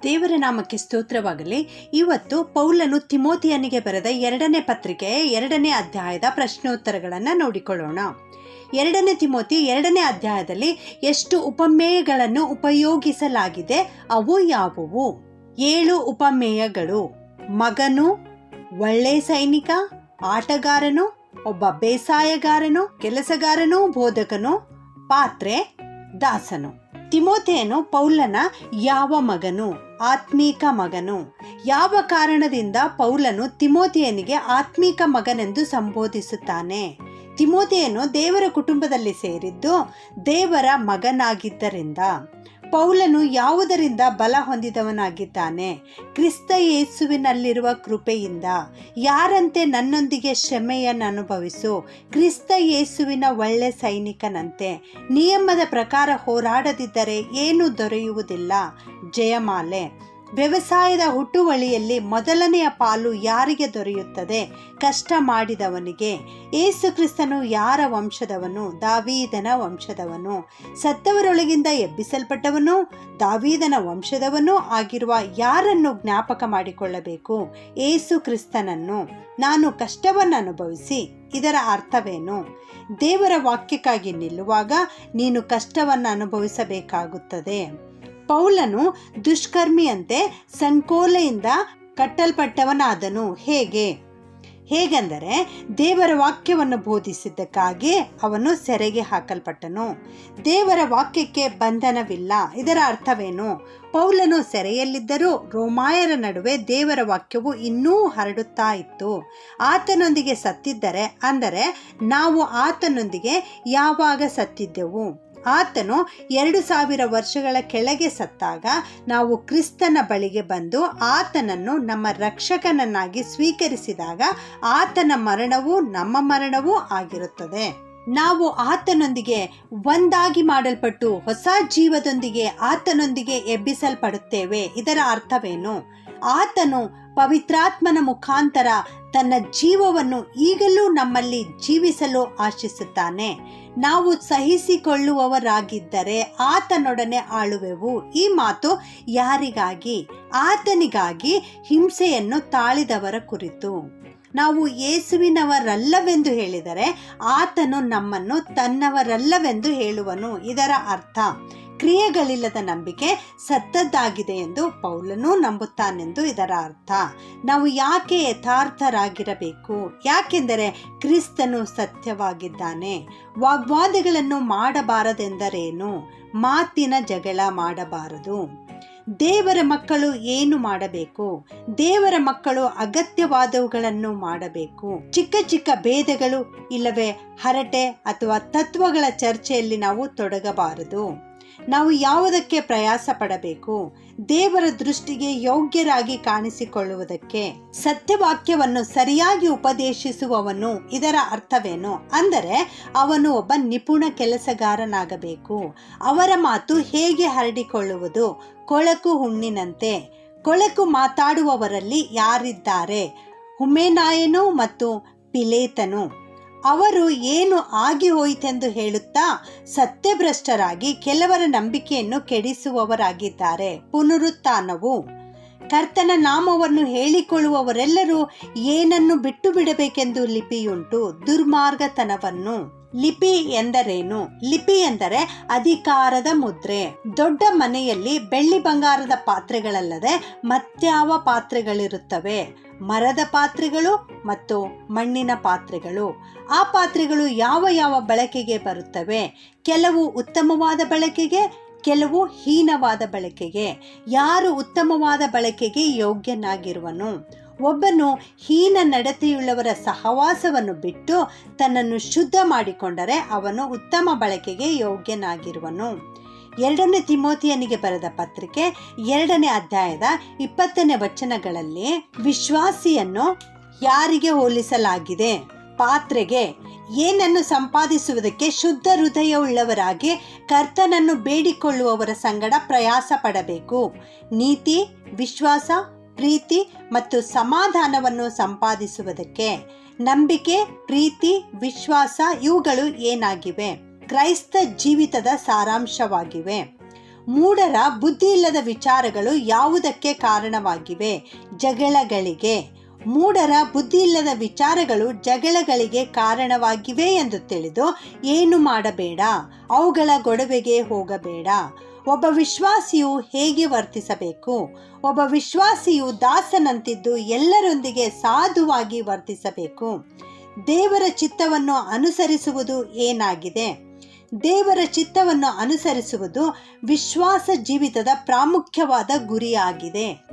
ದೇವರ ನಾಮಕ್ಕೆ ಸ್ತೋತ್ರವಾಗಲಿ. ಇವತ್ತು ಪೌಲನು ತಿಮೋತಿಯನಿಗೆ ಬರೆದ 2ನೇ ಪತ್ರಿಕೆಯ 2ನೇ ಅಧ್ಯಾಯದ ಪ್ರಶ್ನೋತ್ತರಗಳನ್ನು ನೋಡಿಕೊಳ್ಳೋಣ. 2ನೇ ತಿಮೋತಿ 2ನೇ ಅಧ್ಯಾಯದಲ್ಲಿ ಎಷ್ಟು ಉಪಮೇಯಗಳನ್ನು ಉಪಯೋಗಿಸಲಾಗಿದೆ, ಅವು ಯಾವುವು? 7 ಉಪಮೇಯಗಳು: ಮಗನು, ಒಳ್ಳೆ ಸೈನಿಕ, ಆಟಗಾರನು, ಒಬ್ಬ ಬೇಸಾಯಗಾರನು, ಕೆಲಸಗಾರನು, ಬೋಧಕನು, ಪಾತ್ರೆ, ದಾಸನು. ತಿಮೋಥೆಯನು ಪೌಲನ ಯಾವ ಮಗನು? ಆತ್ಮೀಕ ಮಗನು. ಯಾವ ಕಾರಣದಿಂದ ಪೌಲನು ತಿಮೋಥೆಯನಿಗೆ ಆತ್ಮೀಕ ಮಗನೆಂದು ಸಂಬೋಧಿಸುತ್ತಾನೆ? ತಿಮೋಥೆಯನು ದೇವರ ಕುಟುಂಬದಲ್ಲಿ ಸೇರಿದ್ದು ದೇವರ ಮಗನಾಗಿದ್ದರಿಂದ. ಪೌಲನು ಯಾವುದರಿಂದ ಬಲ ಹೊಂದಿದವನಾಗಿದ್ದಾನೆ? ಕ್ರಿಸ್ತ ಯೇಸುವಿನಲ್ಲಿರುವ ಕೃಪೆಯಿಂದ. ಯಾರಂತೆ ನನ್ನೊಂದಿಗೆ ಶ್ರಮೆಯನ್ನು ಅನುಭವಿಸು, ಕ್ರಿಸ್ತ ಯೇಸುವಿನ ಒಳ್ಳೆ ಸೈನಿಕನಂತೆ. ನಿಯಮದ ಪ್ರಕಾರ ಹೋರಾಡದಿದ್ದರೆ ಏನೂ ದೊರೆಯುವುದಿಲ್ಲ. ಜಯಮಾಲೆ. ವ್ಯವಸಾಯದ ಹುಟ್ಟುವಳಿಯಲ್ಲಿ ಮೊದಲನೆಯ ಪಾಲು ಯಾರಿಗೆ ದೊರೆಯುತ್ತದೆ? ಕಷ್ಟ ಮಾಡಿದವನಿಗೆ. ಯೇಸು ಕ್ರಿಸ್ತನು ಯಾರ ವಂಶದವನು? ದಾವೀದನ ವಂಶದವನು. ಸತ್ತವರೊಳಗಿಂದ ಎಬ್ಬಿಸಲ್ಪಟ್ಟವನು, ದಾವೀದನ ವಂಶದವನೂ ಆಗಿರುವ ಯಾರನ್ನು ಜ್ಞಾಪಕ ಮಾಡಿಕೊಳ್ಳಬೇಕು? ಯೇಸು ಕ್ರಿಸ್ತನನ್ನು. ನಾನು ಕಷ್ಟವನ್ನು ಅನುಭವಿಸಿ. ಇದರ ಅರ್ಥವೇನು? ದೇವರ ವಾಕ್ಯಕ್ಕಾಗಿ ನಿಲ್ಲುವಾಗ ನೀನು ಕಷ್ಟವನ್ನು ಅನುಭವಿಸಬೇಕಾಗುತ್ತದೆ. ಪೌಲನು ದುಷ್ಕರ್ಮಿಯಂತೆ ಸಂಕೋಲೆಯಿಂದ ಕಟ್ಟಲ್ಪಟ್ಟವನಾದನು. ಹೇಗೆಂದರೆ ದೇವರ ವಾಕ್ಯವನ್ನು ಬೋಧಿಸಿದ್ದಕ್ಕಾಗಿ ಅವನು ಸೆರೆಗೆ ಹಾಕಲ್ಪಟ್ಟನು. ದೇವರ ವಾಕ್ಯಕ್ಕೆ ಬಂಧನವಿಲ್ಲ. ಇದರ ಅರ್ಥವೇನು? ಪೌಲನು ಸೆರೆಯಲ್ಲಿದ್ದರೂ ರೋಮಾಯರ ನಡುವೆ ದೇವರ ವಾಕ್ಯವು ಇನ್ನೂ ಹರಡುತ್ತಾ ಇತ್ತು. ಆತನೊಂದಿಗೆ ಸತ್ತಿದ್ದರೆ, ಅಂದರೆ ನಾವು ಆತನೊಂದಿಗೆ ಯಾವಾಗ ಸತ್ತಿದ್ದೆವು? ಆತನು 2000 ವರ್ಷಗಳ ಕೆಳಗೆ ಸತ್ತಾಗ ನಾವು ಕ್ರಿಸ್ತನ ಬಳಿಗೆ ಬಂದು ಆತನನ್ನು ನಮ್ಮ ರಕ್ಷಕನನ್ನಾಗಿ ಸ್ವೀಕರಿಸಿದಾಗ ಆತನ ಮರಣವು ನಮ್ಮ ಮರಣವೂ ಆಗಿರುತ್ತದೆ. ನಾವು ಆತನೊಂದಿಗೆ ಒಂದಾಗಿ ಮಾಡಲ್ಪಟ್ಟು ಹೊಸ ಜೀವದೊಂದಿಗೆ ಆತನೊಂದಿಗೆ ಎಬ್ಬಿಸಲ್ಪಡುತ್ತೇವೆ. ಇದರ ಅರ್ಥವೇನು? ಆತನು ಪವಿತ್ರಾತ್ಮನ ಮುಖಾಂತರ ತನ್ನ ಜೀವವನ್ನು ಈಗಲೂ ನಮ್ಮಲ್ಲಿ ಜೀವಿಸಲು ಆಶಿಸುತ್ತಾನೆ. ನಾವು ಸಹಿಸಿಕೊಳ್ಳುವವರಾಗಿದ್ದರೆ ಆತನೊಡನೆ ಆಳುವೆವು. ಈ ಮಾತು ಯಾರಿಗಾಗಿ? ಆತನಿಗಾಗಿ ಹಿಂಸೆಯನ್ನು ತಾಳಿದವರ ಕುರಿತು. ನಾವು ಯೇಸುವಿನವರಲ್ಲವೆಂದು ಹೇಳಿದರೆ ಆತನು ನಮ್ಮನ್ನು ತನ್ನವರಲ್ಲವೆಂದು ಹೇಳುವನು. ಇದರ ಅರ್ಥ ಕ್ರಿಯೆಗಳಿಲ್ಲದ ನಂಬಿಕೆ ಸತ್ತದ್ದಾಗಿದೆ ಎಂದು ಪೌಲನು ನಂಬುತ್ತಾನೆಂದು ಇದರ ಅರ್ಥ. ನಾವು ಯಾಕೆ ಯಥಾರ್ಥರಾಗಿರಬೇಕು? ಯಾಕೆಂದರೆ ಕ್ರಿಸ್ತನು ಸತ್ಯವಾಗಿದ್ದಾನೆ. ವಾಗ್ವಾದಗಳನ್ನು ಮಾಡಬಾರದೆಂದರೇನು? ಮಾತಿನ ಜಗಳ ಮಾಡಬಾರದು. ದೇವರ ಮಕ್ಕಳು ಏನು ಮಾಡಬೇಕು? ದೇವರ ಮಕ್ಕಳು ಅಗತ್ಯವಾದವುಗಳನ್ನು ಮಾಡಬೇಕು. ಚಿಕ್ಕ ಚಿಕ್ಕ ಭೇದಗಳು ಇಲ್ಲವೇ ಹರಟೆ ಅಥವಾ ತತ್ವಗಳ ಚರ್ಚೆಯಲ್ಲಿ ನಾವು ತೊಡಗಬಾರದು. ನಾವು ಯಾವುದಕ್ಕೆ ಪ್ರಯಾಸ ಪಡಬೇಕು? ದೇವರ ದೃಷ್ಟಿಗೆ ಯೋಗ್ಯರಾಗಿ ಕಾಣಿಸಿಕೊಳ್ಳುವುದಕ್ಕೆ. ಸತ್ಯವಾಕ್ಯವನ್ನು ಸರಿಯಾಗಿ ಉಪದೇಶಿಸುವವನು. ಇದರ ಅರ್ಥವೇನು? ಅಂದರೆ ಅವನು ಒಬ್ಬ ನಿಪುಣ ಕೆಲಸಗಾರನಾಗಬೇಕು. ಅವರ ಮಾತು ಹೇಗೆ ಹರಡಿಕೊಳ್ಳುವುದು? ಕೊಳಕು ಹುಣ್ಣಿನಂತೆ. ಕೊಳಕು ಮಾತಾಡುವವರಲ್ಲಿ ಯಾರಿದ್ದಾರೆ? ಹುಮೆನಾಯನು ಮತ್ತು ಪಿಲೇತನು. ಅವರು ಏನು ಆಗಿ ಹೋಯಿತೆಂದು ಹೇಳುತ್ತಾ ಸತ್ಯಭ್ರಷ್ಟರಾಗಿ ಕೆಲವರ ನಂಬಿಕೆಯನ್ನು ಕೆಡಿಸುವವರಾಗಿದ್ದಾರೆ. ಪುನರುತ್ಥಾನವು. ಕರ್ತನ ನಾಮವನ್ನು ಹೇಳಿಕೊಳ್ಳುವವರೆಲ್ಲರೂ ಏನನ್ನು ಬಿಟ್ಟು ಬಿಡಬೇಕೆಂದು ಲಿಪಿಯುಂಟು? ದುರ್ಮಾರ್ಗತನವನ್ನು. ಲಿಪಿ ಎಂದರೇನು? ಲಿಪಿ ಎಂದರೆ ಅಧಿಕಾರದ ಮುದ್ರೆ. ದೊಡ್ಡ ಮನೆಯಲ್ಲಿ ಬೆಳ್ಳಿ ಬಂಗಾರದ ಪಾತ್ರೆಗಳಲ್ಲದೆ ಮತ್ಯಾವ ಪಾತ್ರೆಗಳಿರುತ್ತವೆ? ಮರದ ಪಾತ್ರೆಗಳು ಮತ್ತು ಮಣ್ಣಿನ ಪಾತ್ರೆಗಳು. ಆ ಪಾತ್ರೆಗಳು ಯಾವ ಯಾವ ಬಳಕೆಗೆ ಬರುತ್ತವೆ? ಕೆಲವು ಉತ್ತಮವಾದ ಬಳಕೆಗೆ, ಕೆಲವು ಹೀನವಾದ ಬಳಕೆಗೆ. ಯಾರು ಉತ್ತಮವಾದ ಬಳಕೆಗೆ ಯೋಗ್ಯನಾಗಿರುವನು? ಒಬ್ಬನು ಹೀನ ನಡತೆಯುಳ್ಳವರ ಸಹವಾಸವನ್ನು ಬಿಟ್ಟು ತನ್ನನ್ನು ಶುದ್ಧ ಮಾಡಿಕೊಂಡರೆ ಅವನು ಉತ್ತಮ ಬಳಕೆಗೆ ಯೋಗ್ಯನಾಗಿರುವನು. 2ನೇ ತಿಮೋತಿಯನಿಗೆ ಬರೆದ ಪತ್ರಿಕೆ 2ನೇ ಅಧ್ಯಾಯದ 20ನೇ ವಚನಗಳಲ್ಲಿ ವಿಶ್ವಾಸಿಯನ್ನು ಯಾರಿಗೆ ಹೋಲಿಸಲಾಗಿದೆ? ಪಾತ್ರೆಗೆ. ಏನನ್ನು ಸಂಪಾದಿಸುವುದಕ್ಕೆ ಶುದ್ಧ ಹೃದಯವುಳ್ಳವರಾಗಿ ಕರ್ತನನ್ನು ಬೇಡಿಕೊಳ್ಳುವವರ ಸಂಗಡ ಪ್ರಯಾಸ ಪಡಬೇಕು. ನೀತಿ, ವಿಶ್ವಾಸ, ಪ್ರೀತಿ ಮತ್ತು ಸಮಾಧಾನವನ್ನು ಸಂಪಾದಿಸುವುದಕ್ಕೆ. ನಂಬಿಕೆ, ಪ್ರೀತಿ, ವಿಶ್ವಾಸ ಇವುಗಳು ಏನಾಗಿವೆ? ಕ್ರೈಸ್ತ ಜೀವಿತದ ಸಾರಾಂಶವಾಗಿವೆ. ಮೂಢರ ಬುದ್ಧಿಯಿಲ್ಲದ ವಿಚಾರಗಳು ಯಾವುದಕ್ಕೆ ಕಾರಣವಾಗಿವೆ? ಜಗಳಗಳಿಗೆ. ಮೂಢರ ಬುದ್ಧಿಯಿಲ್ಲದ ವಿಚಾರಗಳು ಜಗಳಗಳಿಗೆ ಕಾರಣವಾಗಿವೆ ಎಂದು ತಿಳಿದು ಏನು ಮಾಡಬೇಡ, ಅವುಗಳ ಗೊಡವೆಗೆ ಹೋಗಬೇಡ. ಒಬ್ಬ ವಿಶ್ವಾಸಿಯು ಹೇಗೆ ವರ್ತಿಸಬೇಕು? ಒಬ್ಬ ವಿಶ್ವಾಸಿಯು ದಾಸನಂತಿದ್ದು ಎಲ್ಲರೊಂದಿಗೆ ಸಾಧುವಾಗಿ ವರ್ತಿಸಬೇಕು. ದೇವರ ಚಿತ್ತವನ್ನು ಅನುಸರಿಸುವುದು ಏನಾಗಿದೆ? ದೇವರ ಚಿತ್ತವನ್ನು ಅನುಸರಿಸುವುದು ವಿಶ್ವಾಸ ಜೀವಿತದ ಪ್ರಾಮುಖ್ಯವಾದ ಗುರಿಯಾಗಿದೆ.